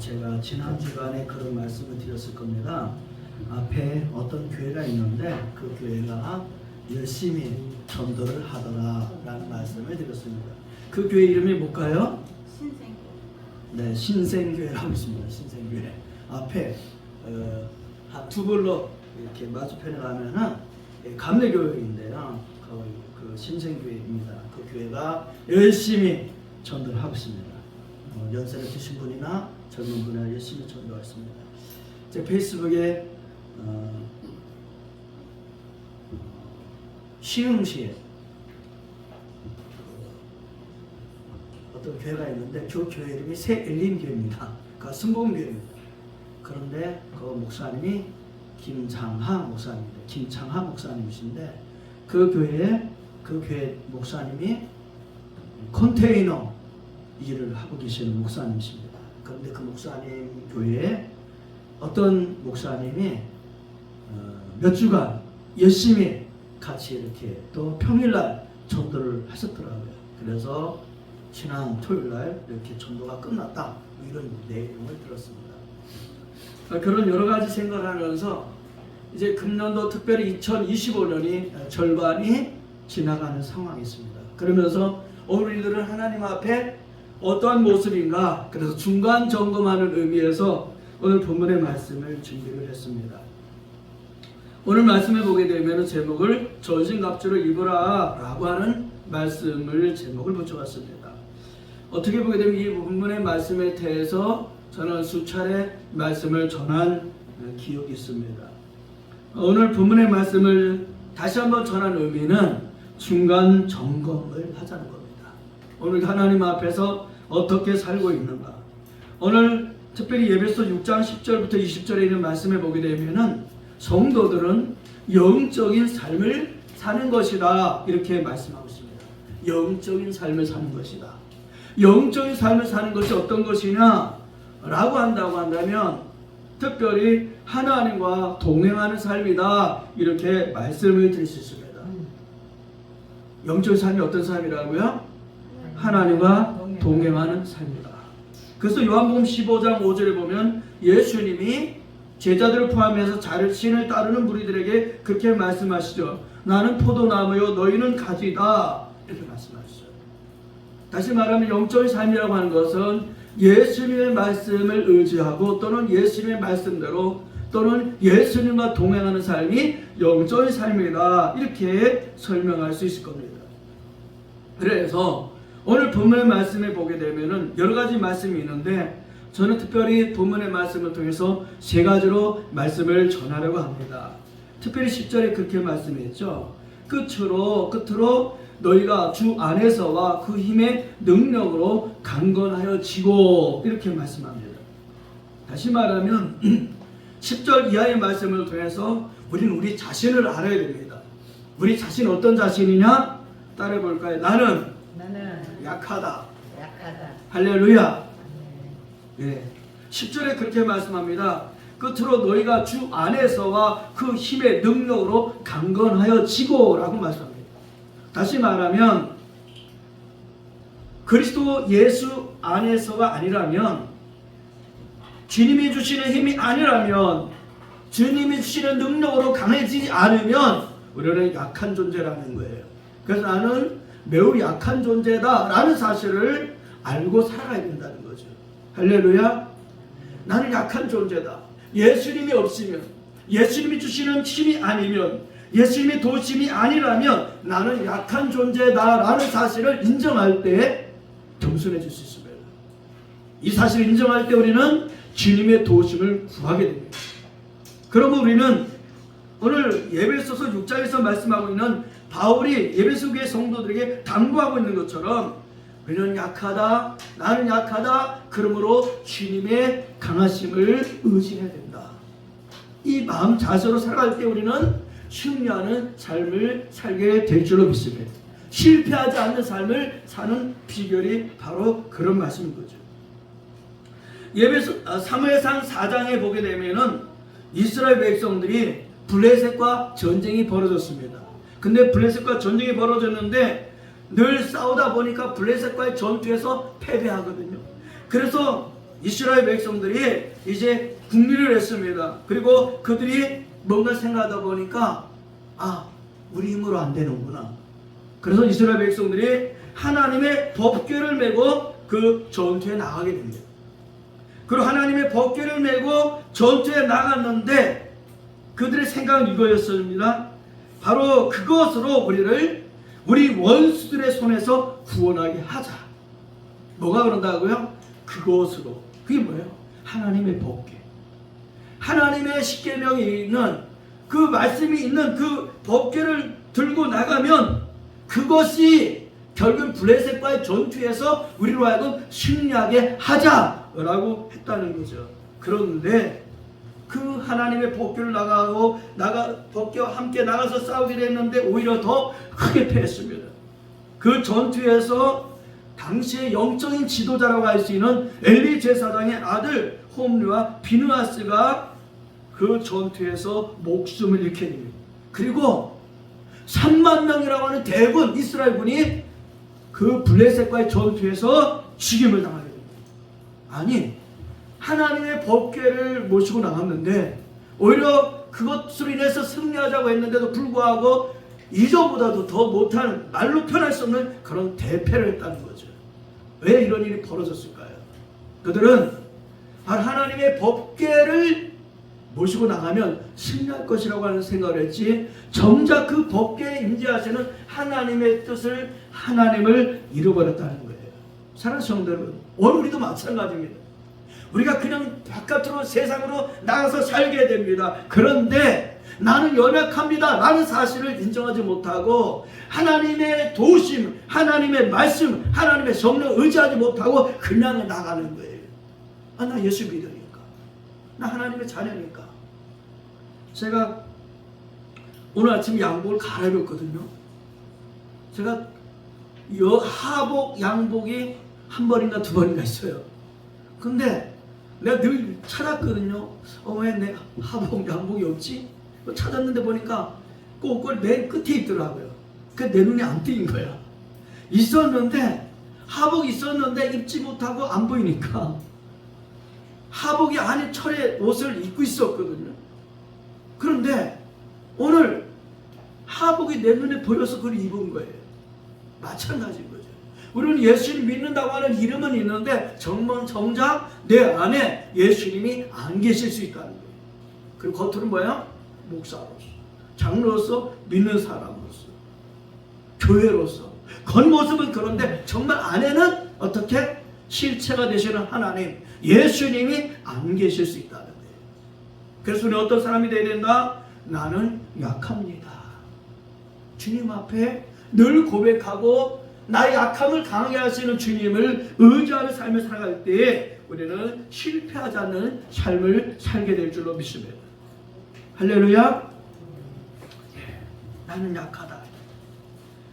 제가 지난 주간에 그런 말씀을 드렸을 겁니다. 앞에 어떤 교회가 있는데 그 교회가 열심히 전도를 하더라라는 말씀을 드렸습니다. 그 교회 이름이 뭘까요? 신생. 네, 신생교회라고 있습니다. 신생교회 앞에 두 블록 이렇게 맞은편에 가면은 감래교회인데요. 그 신생교회입니다. 그 교회가 열심히 전도를 하고 있습니다. 연세를 드신 분이나 젊은 분이나 열심히 전도했습니다. 제 페이스북에 시흥시에 어떤 교회가 있는데 그 교회 이름이 새엘림교회입니다. 그 순복음교회입니다. 그런데 그 목사님이 김창하 목사님입니다. 김창하 목사님이신데 그 교회 목사님이 컨테이너 일을 하고 계시는 목사님이십니다. 그런데 그 목사님 교회에 어떤 목사님이 몇 주간 열심히 같이 이렇게 또 평일날 전도를 하셨더라고요. 그래서 지난 토요일날 이렇게 전도가 끝났다 이런 내용을 들었습니다. 그런 여러 가지 생각을 하면서 이제 금년도 특별히 2025년이 절반이 지나가는 상황이 있습니다. 그러면서 우리들은 하나님 앞에 어떠한 모습인가, 그래서 중간 점검하는 의미에서 오늘 본문의 말씀을 준비를 했습니다. 오늘 말씀을 보게 되면 제목을 전신갑주를 입으라 라고 하는 말씀을 제목을 붙여봤습니다. 어떻게 보게 되면 이 본문의 말씀에 대해서 저는 수차례 말씀을 전한 기억이 있습니다. 오늘 본문의 말씀을 다시 한번 전한 의미는 중간 점검을 하자는 겁니다. 오늘 하나님 앞에서 어떻게 살고 있는가. 오늘 특별히 예배서 6장 10절부터 20절에 있는 말씀을 보게 되면은 성도들은 영적인 삶을 사는 것이다 이렇게 말씀하고 있습니다. 영적인 삶을 사는 것이다. 영적인 삶을 사는 것이 어떤 것이냐 라고 한다면 특별히 하나님과 동행하는 삶이다 이렇게 말씀을 드릴 수 있습니다. 영적인 삶이 어떤 삶이라고요? 하나님과 동행하는 삶이다. 그래서 요한복음 15장 5절에 보면 예수님이 제자들을 포함해서 자신을 따르는 무리들에게 그렇게 말씀하시죠. 나는 포도나무요 너희는 가지다 이렇게 말씀하셨어요. 다시 말하면 영적인 삶이라고 하는 것은 예수님의 말씀을 의지하고 또는 예수님의 말씀대로 또는 예수님과 동행하는 삶이 영적인 삶이다 이렇게 설명할 수 있을 겁니다. 그래서 오늘 본문의 말씀을 보게 되면은 여러 가지 말씀이 있는데 저는 특별히 본문의 말씀을 통해서 세 가지로 말씀을 전하려고 합니다. 특별히 10절에 그렇게 말씀했죠. 끝으로 너희가 주 안에서와 그 힘의 능력으로 강건하여 지고 이렇게 말씀합니다. 다시 말하면 10절 이하의 말씀을 통해서 우리는 우리 자신을 알아야 됩니다. 우리 자신 어떤 자신이냐? 따라해 볼까요? 나는 약하다. 할렐루야. 예. 10절에 그렇게 말씀합니다. 끝으로 너희가 주 안에서와 그 힘의 능력으로 강건하여 지고 라고 말씀합니다. 다시 말하면 그리스도 예수 안에서가 아니라면 주님이 주시는 힘이 아니라면 주님이 주시는 능력으로 강해지지 않으면 우리는 약한 존재라는 거예요. 그래서 나는 매우 약한 존재다 라는 사실을 알고 살아야 된다는 거죠. 할렐루야. 나는 약한 존재다. 예수님이 없으면 예수님이 주시는 힘이 아니면 예수님의 도우심이 아니라면 나는 약한 존재다 라는 사실을 인정할 때 겸손해질 수 있습니다. 이 사실을 인정할 때 우리는 주님의 도우심을 구하게 됩니다. 그러면 우리는 오늘 예배소서 6장에서 말씀하고 있는 바울이 예배소 교회 성도들에게 당부하고 있는 것처럼 우리는 약하다, 나는 약하다, 그러므로 주님의 강하심을 의지해야 된다. 이 마음 자세로 살아갈 때 우리는 승리하는 삶을 살게 될 줄로 믿습니다. 실패하지 않는 삶을 사는 비결이 바로 그런 말씀인 거죠. 사무엘상 4장에 보게 되면은 이스라엘 백성들이 블레셋과 전쟁이 벌어졌습니다. 근데 블레셋과 전쟁이 벌어졌는데 늘 싸우다 보니까 블레셋과의 전투에서 패배하거든요. 그래서 이스라엘 백성들이 이제 국리를 했습니다. 그리고 그들이 뭔가 생각하다 보니까 우리 힘으로 안 되는구나. 그래서 이스라엘 백성들이 하나님의 법궤를 메고 그 전투에 나가게 됩니다. 그리고 하나님의 법궤를 메고 전투에 나갔는데 그들의 생각은 이거였습니다. 바로 그것으로 우리 원수들의 손에서 구원하게 하자. 뭐가 그런다고요? 그것으로. 그게 뭐예요? 하나님의 법궤. 하나님의 십계명이 있는 그 말씀이 있는 그 법궤를 들고 나가면 그것이 결국 블레셋과의 전투에서 우리로 하여금 승리하게 하자라고 했다는 거죠. 그런데 그 하나님의 법궤를 법궤와 함께 나가서 싸우게 됐는데 오히려 더 크게 패했습니다. 그 전투에서 당시의 영적인 지도자라고 할 수 있는 엘리 제사장의 아들 홈리와 비느하스가 그 전투에서 목숨을 잃게 됩니다. 그리고 3만 명이라고 하는 대군 이스라엘군이 그 블레셋과의 전투에서 죽임을 당하게 됩니다. 아니, 하나님의 법궤를 모시고 나갔는데 오히려 그것으로 인해서 승리하자고 했는데도 불구하고 이전보다도 더 못한, 말로 표현할 수 없는 그런 대패를 했다는 거죠. 왜 이런 일이 벌어졌을까요? 그들은 하나님의 법궤를 모시고 나가면 승리할 것이라고 하는 생각을 했지, 정작 그 법궤에 임재하시는 하나님의 뜻을, 하나님을 잃어버렸다는 거예요. 사랑하는 성도 여러분, 오늘 우리도 마찬가지입니다. 우리가 그냥 바깥으로 세상으로 나가서 살게 됩니다. 그런데 나는 연약합니다 라는 사실을 인정하지 못하고 하나님의 도우심, 하나님의 말씀, 하나님의 성령을 의지하지 못하고 그냥 나가는 거예요. 나 예수 믿으니까, 나 하나님의 자녀니까. 제가 오늘 아침 양복을 갈아입었거든요. 제가 하복, 양복이 한 벌인가 두 벌인가 있어요. 근데 내가 늘 찾았거든요. 왜 내 하복, 양복이 없지? 찾았는데 보니까 꼭 맨 끝에 있더라고요. 내 눈에 안 띄인 거야. 있었는데, 하복이 있었는데 입지 못하고 안 보이니까 하복이 안에 철의 옷을 입고 있었거든요. 그런데 오늘 하복이 내 눈에 보여서 그걸 입은 거예요. 마찬가지인 거죠. 우리는 예수님 믿는다고 하는 이름은 있는데 정작 내 안에 예수님이 안 계실 수 있다는 거예요. 그리고 겉으로는 뭐야? 목사로서, 장로로서, 믿는 사람으로서, 교회로서 겉모습은 그런데 정말 안에는 어떻게? 실체가 되시는 하나님, 예수님이 안 계실 수 있다는 거예요. 그래서 우리는 어떤 사람이 되어야 된다? 나는 약합니다. 주님 앞에 늘 고백하고 나의 약함을 강하게 하시는 주님을 의지하는 삶을 살아갈 때에 우리는 실패하지 않는 삶을 살게 될 줄로 믿습니다. 할렐루야. 나는 약하다.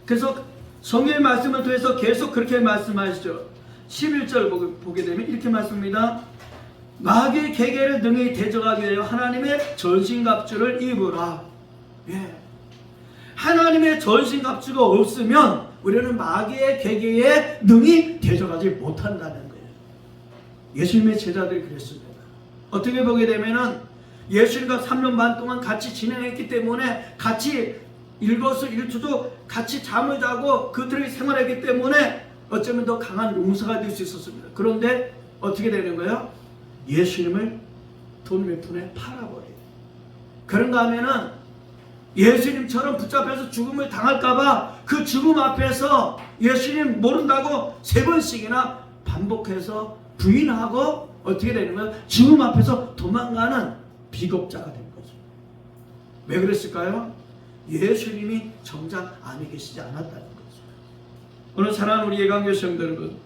그래서 성경의 말씀을 통해서 계속 그렇게 말씀하시죠. 11절 보게 되면 이렇게 말씀합니다. 마귀의 계계를 능히 대적하기 위하여 하나님의 전신갑주를 입으라. 하나님의 전신갑주가 없으면 우리는 마귀의 계계에 능히 대적하지 못한다는 거예요. 예수님의 제자들이 그랬습니다. 어떻게 보게 되면은 예수님과 3년 반 동안 같이 진행했기 때문에 같이 일거수일투도 같이 잠을 자고 그들이 생활했기 때문에 어쩌면 더 강한 용사가 될 수 있었습니다. 그런데 어떻게 되는 거예요? 예수님을 돈 몇 푼에 팔아버려요. 그런가 하면은 예수님처럼 붙잡혀서 죽음을 당할까봐 그 죽음 앞에서 예수님 모른다고 3번씩이나 반복해서 부인하고 어떻게 되는 거예요? 죽음 앞에서 도망가는 비겁자가 된 거죠. 왜 그랬을까요? 예수님이 정작 안에 계시지 않았다는 거죠. 오늘 사랑하는 우리 예강교 성도 여러분,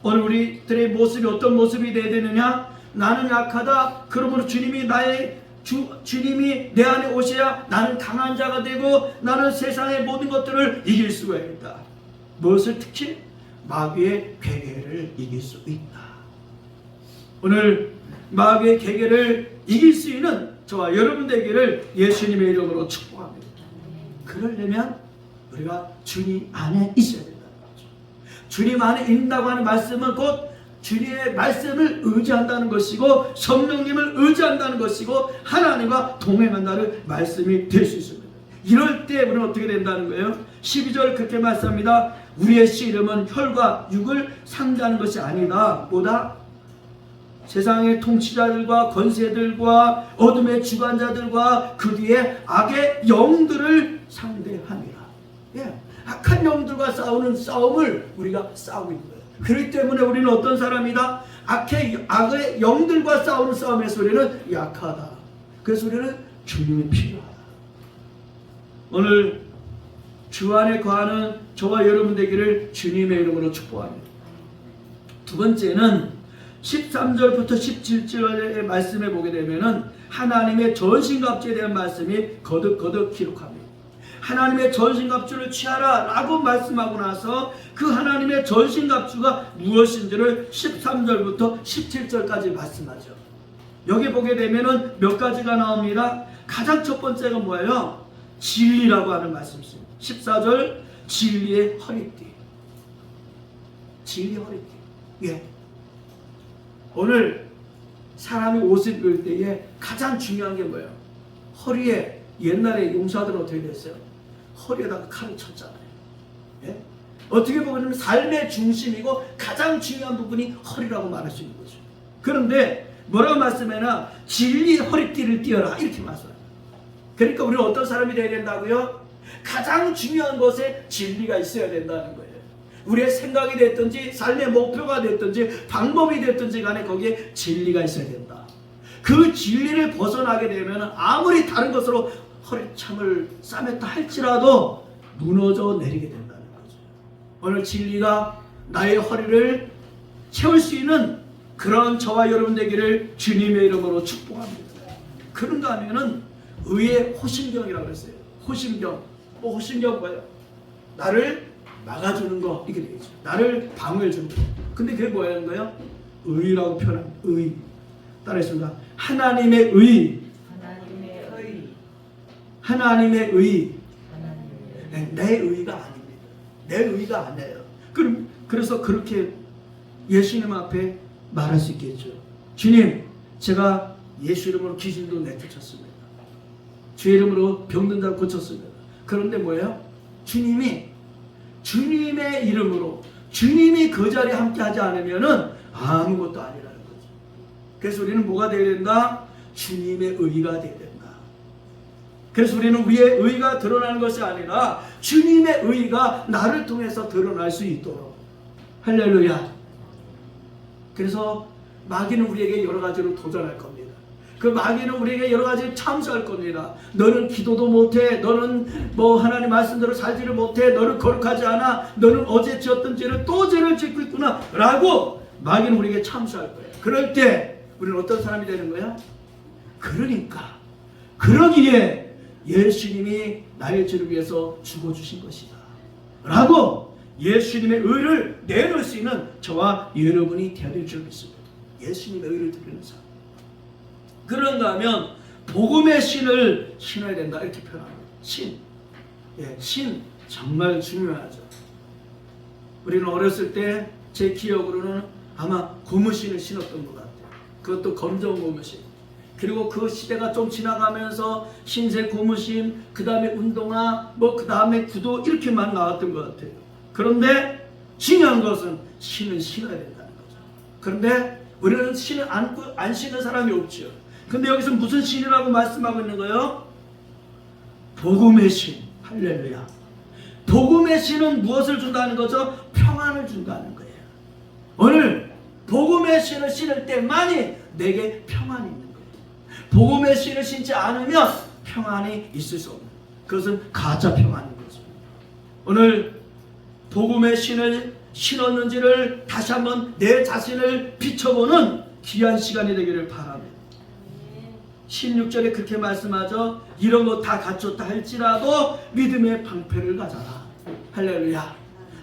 오늘 우리들의 모습이 어떤 모습이 되어야 되느냐? 나는 약하다. 그러므로 주님이 내 안에 오셔야 나는 강한 자가 되고 나는 세상의 모든 것들을 이길 수가 있다. 무엇을? 특히 마귀의 괴계를 이길 수 있다. 오늘 마귀의 괴계를 이길 수 있는 저와 여러분 되기를 예수님의 이름으로 축복합니다. 그러려면 우리가 주님 안에 있어야 된다는 거죠. 주님 안에 있다고 하는 말씀은 곧 주님의 말씀을 의지한다는 것이고 성령님을 의지한다는 것이고 하나님과 동행한다는 말씀이 될 수 있습니다. 이럴 때 우리는 어떻게 된다는 거예요? 12절 그렇게 말씀합니다. 우리의 씨름은 혈과 육을 상대하는 것이 아니다. 뭐다? 세상의 통치자들과 권세들과 어둠의 주관자들과 그 뒤에 악의 영들을 상대합니다. 예, 악한 영들과 싸우는 싸움을 우리가 싸우고 있는 거예요. 그렇기 때문에 우리는 어떤 사람이다? 악의 영들과 싸우는 싸움에서 우리는 약하다. 그래서 우리는 주님이 필요하다. 오늘 주 안에 거하는 저와 여러분 되기를 주님의 이름으로 축복합니다. 두 번째는 13절부터 17절의 말씀에 보게 되면은 하나님의 전신갑주에 대한 말씀이 거듭거듭 기록합니다. 하나님의 전신갑주를 취하라 라고 말씀하고 나서 그 하나님의 전신갑주가 무엇인지를 13절부터 17절까지 말씀하죠. 여기 보게 되면은 몇 가지가 나옵니다. 가장 첫 번째가 뭐예요? 진리라고 하는 말씀이 있습니다. 14절 진리의 허리띠. 진리의 허리띠. 예. 오늘 사람이 옷을 입을 때에 가장 중요한 게 뭐예요? 허리에 옛날에 용사들은 어떻게 됐어요? 허리에다가 칼을 쳤잖아요. 예? 어떻게 보면 삶의 중심이고 가장 중요한 부분이 허리라고 말할 수 있는 거죠. 그런데 뭐라고 말씀해나 진리의 허리띠를 띄어라 이렇게 말씀합니다. 그러니까 우리는 어떤 사람이 되어야 된다고요? 가장 중요한 것에 진리가 있어야 된다는 거예요. 우리의 생각이 됐든지 삶의 목표가 됐든지 방법이 됐든지 간에 거기에 진리가 있어야 된다. 그 진리를 벗어나게 되면 아무리 다른 것으로 허리참을 싸맸다 할지라도 무너져 내리게 된다는 거죠. 오늘 진리가 나의 허리를 채울 수 있는 그런 저와 여러분 되기를 주님의 이름으로 축복합니다. 그런가 하면은 의의 호심경이라고 했어요. 호심경. 호심경 뭐예요? 나를 막아주는 거 이렇게 되겠죠. 나를 방어해주는 거. 근데 그게 뭐라는 거예요? 의라고 표현합니다. 의. 따라했습니다. 하나님의 의. 하나님의 의. 하나님의 의. 하나님의 내 의가 아닙니다. 내 의가 아니에요. 그래서 그렇게 예수님 앞에 말할 수 있겠죠. 주님, 제가 예수 이름으로 귀신도 내쫓았습니다. 주의 이름으로 병든 자 고쳤습니다. 그런데 뭐예요? 주님의 이름으로 주님이 그 자리에 함께 하지 않으면은 아무것도 아니라는 거죠. 그래서 우리는 뭐가 되어야 된다? 주님의 의가 되어야 된다. 그래서 우리는 우리의 의가 드러나는 것이 아니라 주님의 의가 나를 통해서 드러날 수 있도록. 할렐루야. 그래서 마귀는 우리에게 여러 가지로 도전할 겁니다. 그 마귀는 우리에게 여러 가지 참수할 겁니다. 너는 기도도 못해. 너는 하나님 말씀대로 살지를 못해. 너는 거룩하지 않아. 너는 어제 지었던 죄를 또 죄를 짓고 있구나 라고 마귀는 우리에게 참수할 거예요. 그럴 때 우리는 어떤 사람이 되는 거야? 그러기에 예수님이 나의 죄를 위해서 죽어주신 것이다 라고 예수님의 의를 내놓을 수 있는 저와 여러분이 되어야 될 줄 믿습니다. 예수님의 의를 드리는 사람. 그런가 하면 복음의 신을 신어야 된다 이렇게 표현합니다. 신. 예, 신 정말 중요하죠. 우리는 어렸을 때 제 기억으로는 아마 고무신을 신었던 것 같아요. 그것도 검정 고무신. 그리고 그 시대가 좀 지나가면서 흰색 고무신, 그 다음에 운동화, 그 다음에 구두 이렇게만 나왔던 것 같아요. 그런데 중요한 것은 신은 신어야 된다는 거죠. 그런데 우리는 신을 안 신는 사람이 없죠. 근데 여기서 무슨 신이라고 말씀하고 있는 거예요? 복음의 신. 할렐루야. 복음의 신은 무엇을 준다는 거죠? 평안을 준다는 거예요. 오늘 복음의 신을 신을 때만이 내게 평안이 있는 거예요. 복음의 신을 신지 않으면 평안이 있을 수 없는, 그것은 가짜 평안인 거죠. 오늘 복음의 신을 신었는지를 다시 한번 내 자신을 비춰보는 귀한 시간이 되기를 바랍니다. 16절에 그렇게 말씀하죠. 이런 거 다 갖췄다 할지라도 믿음의 방패를 가져라. 할렐루야.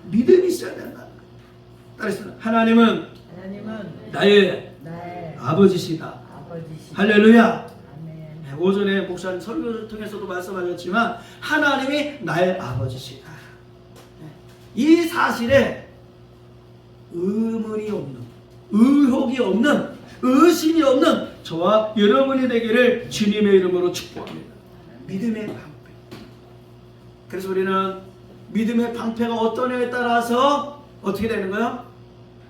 믿음이 있어야 된다는 거예요. 따라서 하나님은 나의 아버지시다. 할렐루야. 아멘. 오전에 목사님 설교를 통해서도 말씀하셨지만 하나님이 나의 아버지시다. 이 사실에 의문이 없는, 의혹이 없는, 의심이 없는 저와 여러분이 되기를 주님의 이름으로 축복합니다. 믿음의 방패. 그래서 우리는 믿음의 방패가 어떠냐에 따라서 어떻게 되는 거야?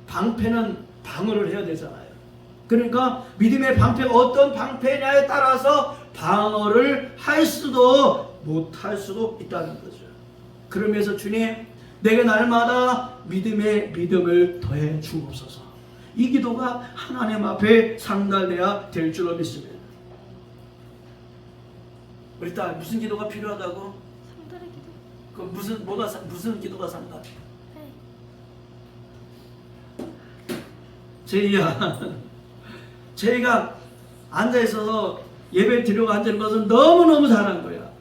방패는 방어를 해야 되잖아요. 그러니까 믿음의 방패가 어떤 방패냐에 따라서 방어를 할 수도 못할 수도 있다는 거죠. 그러면서 주님, 내게 날마다 믿음의 믿음을 더해 주옵소서. 이 기도가 하나님 앞에 상달돼야 될 줄로 믿습니다. 우리 딸 무슨 기도가 필요하다고? 상달의 기도. 그 무슨 기도가 상달? 제이가 앉아 있어서 예배 드리고 앉는 것은 너무너무 잘한 거야.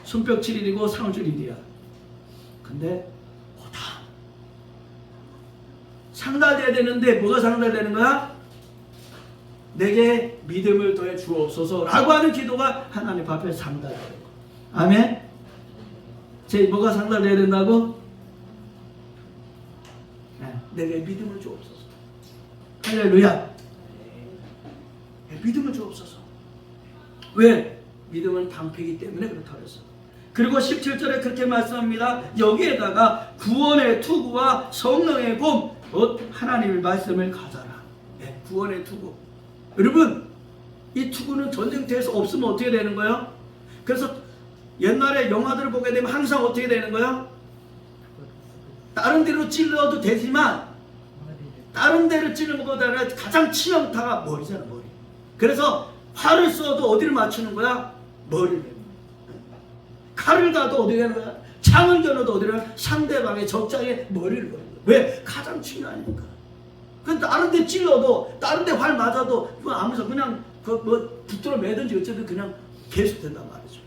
손뼉 7일이고 상줄 1이야. 근데 뭐다 상달돼야 되는데 뭐가 상달되는 거야? 내게 믿음을 더해 주옵소서라고 하는 기도가 하나님 앞에 상달돼야 되는 거야. 아멘? 뭐가 상달돼야 된다고? 내게 믿음을 주옵소서. 할렐루야. 믿음을 주옵소서. 왜? 믿음은 방패이기 때문에 그렇다고 했어. 그리고 17절에 그렇게 말씀합니다. 여기에다가 구원의 투구와 성령의 봄, 곧 하나님의 말씀을 가져라. 구원의 투구. 여러분, 이 투구는 전쟁터에서 없으면 어떻게 되는 거예요? 그래서 옛날에 영화들을 보게 되면 항상 어떻게 되는 거예요? 다른 데로 찔러도 되지만 다른 데를 찌르는 것보다 가장 치명타가 머리잖아, 머리. 그래서 활을 쏘도 어디를 맞추는 거야? 머리를. 칼을 가도 어디 가는 거야? 창을 겨눠도 어디를? 상대방의 적장의 머리를 거는 거야. 왜? 가장 중요하니까. 근데 다른 데 찔러도, 다른 데 활 맞아도 아무서 그냥 붙들어 매든지 어쨌든 그냥 계속 된단 말이죠.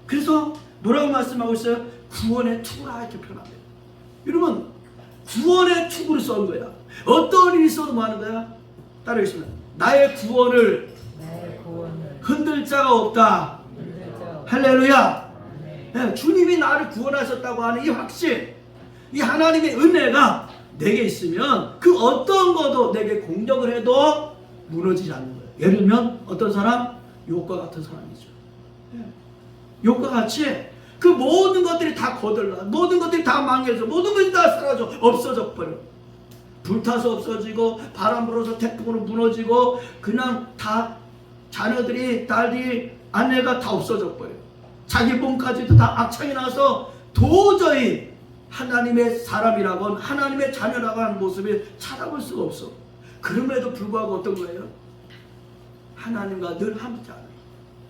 그래서 뭐라고 말씀하고 있어요? 구원의 투구라 이렇게 표현합니다. 여러분, 구원의 투구를 쏜 거야. 어떤 일이 있어도 뭐 하는 거야? 따르겠습니다. 나의 구원을 흔들 자가 없다. 할렐루야. 네, 주님이 나를 구원하셨다고 하는 이 확신, 이 하나님의 은혜가 내게 있으면 그 어떤 것도 내게 공격을 해도 무너지지 않는 거예요. 예를 들면 어떤 사람? 욥과 같은 사람이죠. 욥과 같이 그 모든 것들이 다 거들나, 모든 것들이 다 망해서, 모든 것이 다 사라져, 없어져 버려. 불타서 없어지고, 바람 불어서 태풍으로 무너지고, 그냥 다 자녀들이, 딸이, 아내가 다 없어져 버려. 자기 몸까지도 다 악창이 나서 도저히 하나님의 사람이라고, 하나님의 자녀라고 하는 모습을 찾아볼 수가 없어. 그럼에도 불구하고 어떤 거예요? 하나님과 늘 함께하는,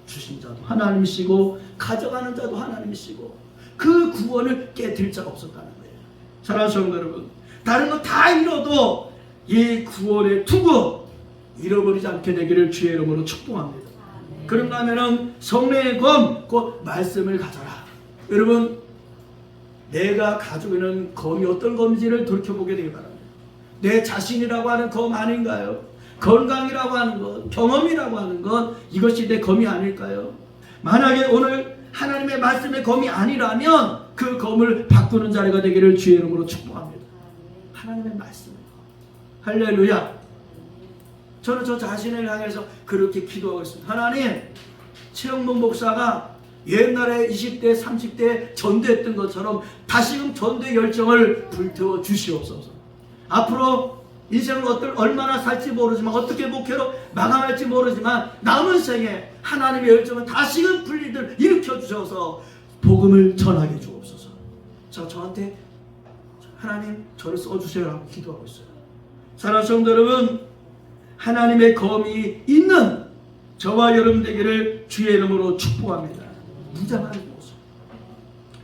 주신 자도 하나님이시고 가져가는 자도 하나님이시고 그 구원을 깨뜨릴 자가 없었다는 거예요. 사랑하는 성도 여러분, 다른 거 다 잃어도 이 구원의 투구 잃어버리지 않게 되기를 주의 이름으로 축복합니다. 그런가 하면은 성령의 검, 곧 말씀을 가져라. 여러분, 내가 가지고 있는 검이 어떤 검인지를 돌이켜보게 되기 바랍니다. 내 자신이라고 하는 검 아닌가요? 건강이라고 하는 것, 경험이라고 하는 것, 이것이 내 검이 아닐까요? 만약에 오늘 하나님의 말씀의 검이 아니라면 그 검을 바꾸는 자리가 되기를 주의 이름으로 축복합니다. 하나님의 말씀. 할렐루야. 저는 저 자신을 향해서 그렇게 기도하고 있습니다. 하나님, 최영문 목사가 옛날에 20대, 30대 전도했던 것처럼 다시금 전도의 열정을 불태워 주시옵소서. 앞으로 인생을 얼마나 살지 모르지만, 어떻게 목회로 마감할지 모르지만, 남은 생에 하나님의 열정을 다시금 분리들 일으켜 주셔서 복음을 전하게 주옵소서. 저한테 하나님 저를 써주세요라고 기도하고 있어요. 사랑하는 성도 여러분, 하나님의 검이 있는 저와 여러분 되기를 주의 이름으로 축복합니다. 무장하는 모습.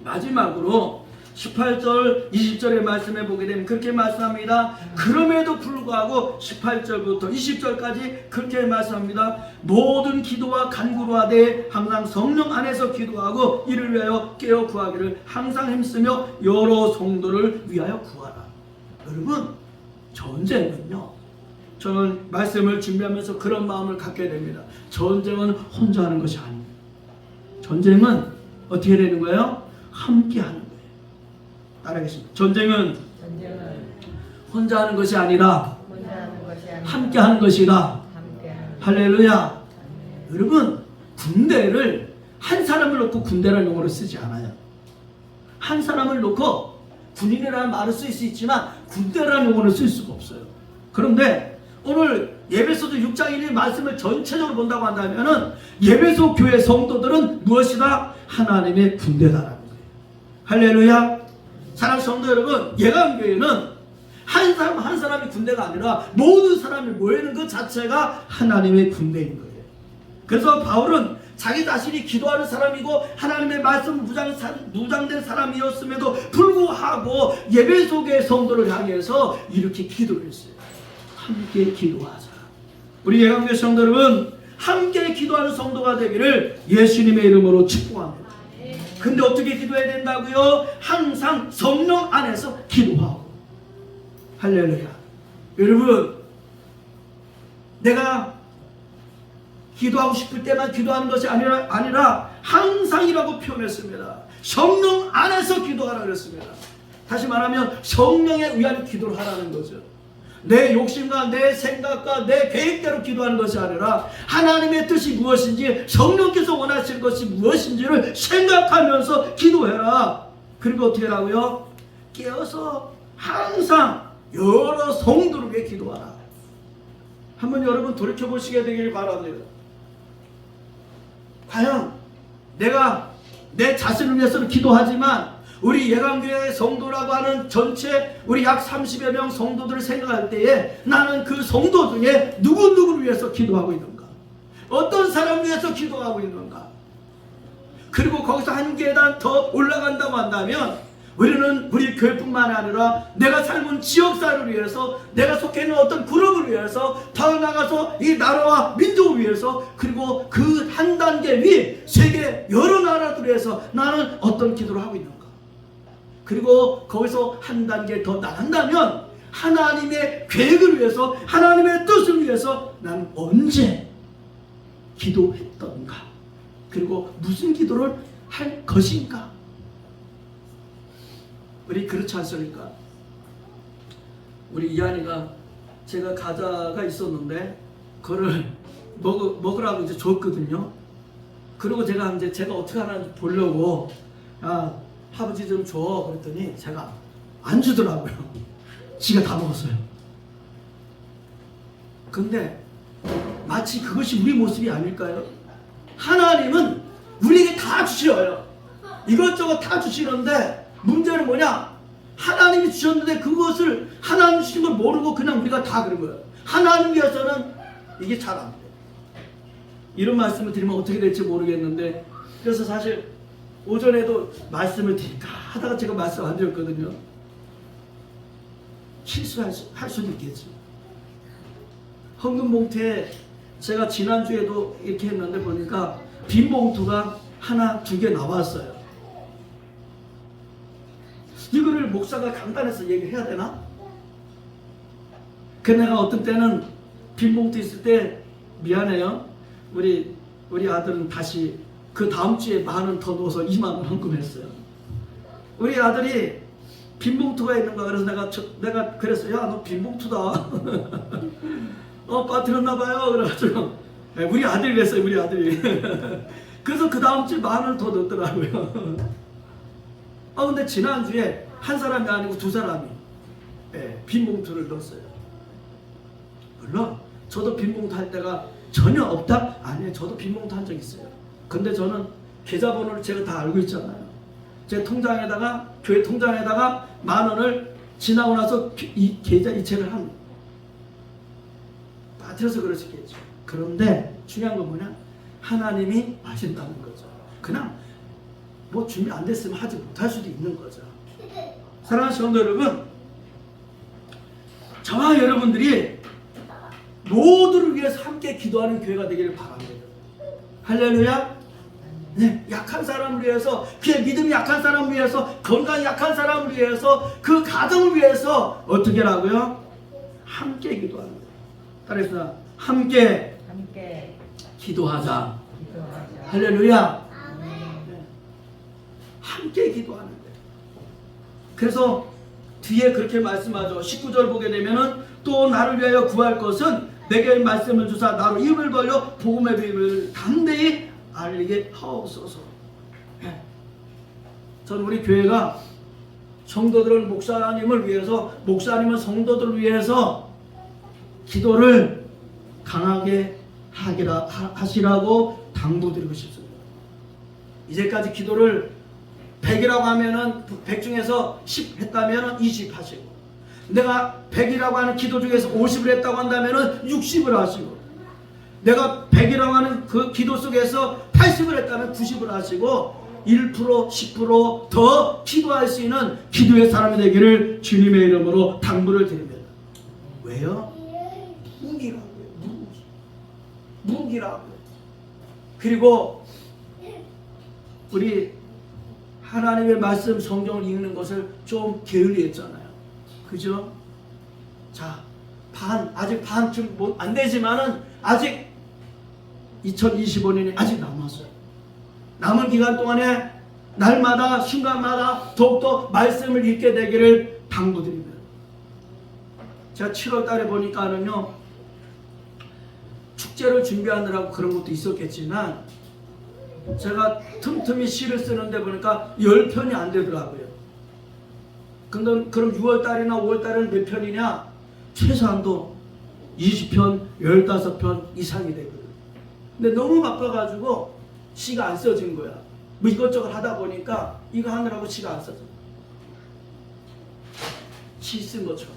마지막으로 18절, 20절의 말씀에 보게 되면 그렇게 말씀합니다. 그럼에도 불구하고 18절부터 20절까지 그렇게 말씀합니다. 모든 기도와 간구로 하되 항상 성령 안에서 기도하고 이를 위하여 깨어 구하기를 항상 힘쓰며 여러 성도를 위하여 구하라. 여러분, 전쟁은요, 저는 말씀을 준비하면서 그런 마음을 갖게 됩니다. 전쟁은 혼자 하는 것이 아닙니다. 전쟁은 어떻게 되는 거예요? 함께 하는 거예요. 따라하겠습니다. 전쟁은 혼자 하는 것이 아니라 혼자 하는 것이 아니라 함께 하는 것이다. 함께하는 할렐루야. 여러분, 군대를 한 사람을 놓고 군대라는 용어를 쓰지 않아요. 한 사람을 놓고 군인이라는 말을 쓸 수 있지만 군대라는 용어를 쓸 수가 없어요. 그런데 오늘 예배소서 6장 1의 말씀을 전체적으로 본다고 한다면은 예배소 교회 성도들은 무엇이다? 하나님의 군대다라는 거예요. 할렐루야. 사랑하는 성도 여러분, 예강교회는 한 사람 한 사람이 군대가 아니라 모든 사람이 모이는 것 자체가 하나님의 군대인 거예요. 그래서 바울은 자기 자신이 기도하는 사람이고 하나님의 말씀 무장된 사람이었음에도 불구하고 예배 속의 성도를 향해서 이렇게 기도를 했어요. 함께 기도하자. 우리 예강교회 성도 여러분, 함께 기도하는 성도가 되기를 예수님의 이름으로 축복합니다. 근데 어떻게 기도해야 된다고요? 항상 성령 안에서 기도하고. 할렐루야. 여러분, 내가 기도하고 싶을 때만 기도하는 것이 아니라 항상이라고 표현했습니다. 성령 안에서 기도하라고 했습니다. 다시 말하면 성령에 의한 기도를 하라는 거죠. 내 욕심과 내 생각과 내 계획대로 기도하는 것이 아니라 하나님의 뜻이 무엇인지, 성령께서 원하시는 것이 무엇인지를 생각하면서 기도해라. 그리고 어떻게 하라고요? 깨어서 항상 여러 성도를 위해 기도하라. 한번 여러분 돌이켜보시게 되길 바랍니다. 과연 내가 내 자신을 위해서는 기도하지만 우리 예강교회 성도라고 하는 전체 우리 약 30여 명 성도들을 생각할 때에 나는 그 성도 중에 누구누구를 위해서 기도하고 있는가? 어떤 사람을 위해서 기도하고 있는가? 그리고 거기서 한 계단 더 올라간다고 한다면 우리는 우리 교회뿐만 아니라 내가 살는 지역사회를 위해서, 내가 속해 있는 어떤 그룹을 위해서, 더 나가서 이 나라와 민족을 위해서, 그리고 그 한 단계 위 세계 여러 나라들을 위해서 나는 어떤 기도를 하고 있는가? 그리고 거기서 한 단계 더 나간다면 하나님의 계획을 위해서, 하나님의 뜻을 위해서 나는 언제 기도했던가? 그리고 무슨 기도를 할 것인가? 우리 그렇지 않습니까? 우리 이한이가, 제가 과자가 있었는데 그거를 먹으라고 이제 줬거든요. 그리고 제가 어떻게 하나 보려고, 야, 아버지 좀 줘 그랬더니 제가 안 주더라고요. 지가 다 먹었어요. 근데 마치 그것이 우리 모습이 아닐까요? 하나님은 우리에게 다 주셔요. 이것저것 다 주시는데 문제는 뭐냐? 하나님이 주셨는데 그것을 하나님 주신 걸 모르고 그냥 우리가 다 그런 거예요. 하나님 위해서는 이게 잘 안 돼. 이런 말씀을 드리면 어떻게 될지 모르겠는데, 그래서 사실 오전에도 말씀을 드릴까 하다가 제가 말씀 안 드렸거든요. 실수할 수도 있겠죠. 헌금 봉투에 제가 지난주에도 이렇게 했는데 보니까 빈 봉투가 하나, 두 개 나왔어요. 이거를 목사가 간단해서 얘기해야 되나? 그 내가 어떤 때는 빈 봉투 있을 때 미안해요. 우리 아들은 다시 그 다음 주에 10,000원 더 넣어서 20,000원 헌금했어요. 우리 아들이 빈 봉투가 있는 거야. 그래서 내가 그랬어요. 야, 너 빈 봉투다. 빠뜨렸나 봐요. 그래가지고 우리 아들이 그랬어요. 우리 아들이. 그래서 그 다음 주에 10,000원 더 넣었더라고요. 근데 지난주에 한 사람이 아니고 두 사람이 빈 봉투를 넣었어요. 물론 저도 빈 봉투 할 때가 전혀 없다? 아니에요. 저도 빈 봉투 한 적 있어요. 근데 저는 계좌번호를 제가 다 알고 있잖아요. 제 통장에다가, 교회 통장에다가 10,000원을 지나고 나서 이 계좌 이체를 합니다. 빠뜨려서 그러시겠죠. 그런데 중요한 건 뭐냐? 하나님이 하신다는 거죠. 그냥 뭐 준비 안 됐으면 하지 못할 수도 있는 거죠. 사랑하는 성도 여러분, 저와 여러분들이 모두를 위해서 함께 기도하는 교회가 되기를 바랍니다. 할렐루야. 네, 약한 사람을 위해서, 그의 믿음이 약한 사람을 위해서, 건강이 약한 사람을 위해서, 그 가정을 위해서 어떻게 하라고요? 함께 기도하는 거예요. 따라해서 함께 기도하자. 할렐루야. 함께 기도하는 거예요. 그래서 뒤에 그렇게 말씀하죠. 19절 보게 되면은 또 나를 위하여 구할 것은 내게 말씀을 주사 나로 입을 벌려 복음의 비밀을 담대히 알리게 하옵소서. 네. 저는 우리 교회가 성도들을 목사님을 위해서, 목사님은 성도들을 위해서 기도를 강하게 하시라고 당부드리고 싶습니다. 이제까지 기도를 100이라고 하면은 100 중에서 10 했다면은 20 하시고, 내가 100이라고 하는 기도 중에서 50을 했다고 한다면은 60을 하시고, 내가 100이라고 하는 그 기도 속에서 80을 했다면 90을 하시고 1% 10% 더 기도할 수 있는 기도의 사람이 되기를 주님의 이름으로 당부를 드립니다. 왜요? 무기라고요. 무기라고요. 그리고 우리 하나님의 말씀 성경을 읽는 것을 좀 게을리했잖아요. 그죠? 자, 아직 반쯤 안 되지만은 아직 2025년이 아직 남았어요. 남은 기간 동안에 날마다 순간마다 더욱더 말씀을 읽게 되기를 당부드립니다. 제가 7월 달에 보니까는요, 축제를 준비하느라고 그런 것도 있었겠지만 제가 틈틈이 시를 쓰는데 보니까 10편이 안 되더라고요. 그럼 6월 달이나 5월 달에는 몇 편이냐? 최소한도 20편, 15편 이상이 되거든. 근데 너무 바빠가지고 시가 안 써진 거야. 뭐 이것저것 하다 보니까 이거 하느라고 시가 안 써져. 시 쓴 것처럼.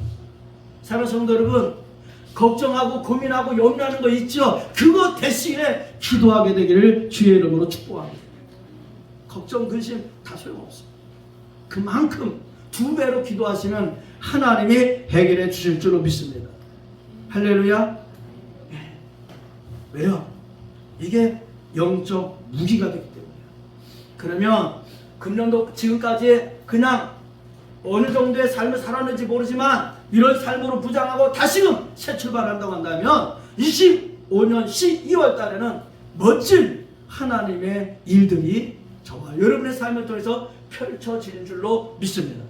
사랑하는 성도 여러분, 걱정하고 고민하고 염려하는 거 있죠? 그거 대신에 기도하게 되기를 주의 이름으로 축복합니다. 걱정, 근심 다 소용없어요. 그만큼 2배로 기도하시는 하나님이 해결해 주실 줄로 믿습니다. 할렐루야. 네. 왜요? 이게 영적 무기가 되기 때문이에요. 그러면 금년도 지금까지 그냥 어느 정도의 삶을 살았는지 모르지만 이런 삶으로 부장하고 다시금 새 출발한다고 한다면 25년 12월 달에는 멋진 하나님의 일들이 저와 여러분의 삶을 통해서 펼쳐지는 줄로 믿습니다.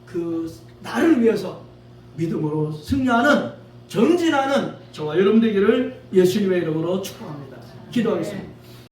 그 나를 위해서 믿음으로 승리하는, 정진하는 저와 여러분 되기를 예수님의 이름으로 축복합니다. 기도하겠습니다.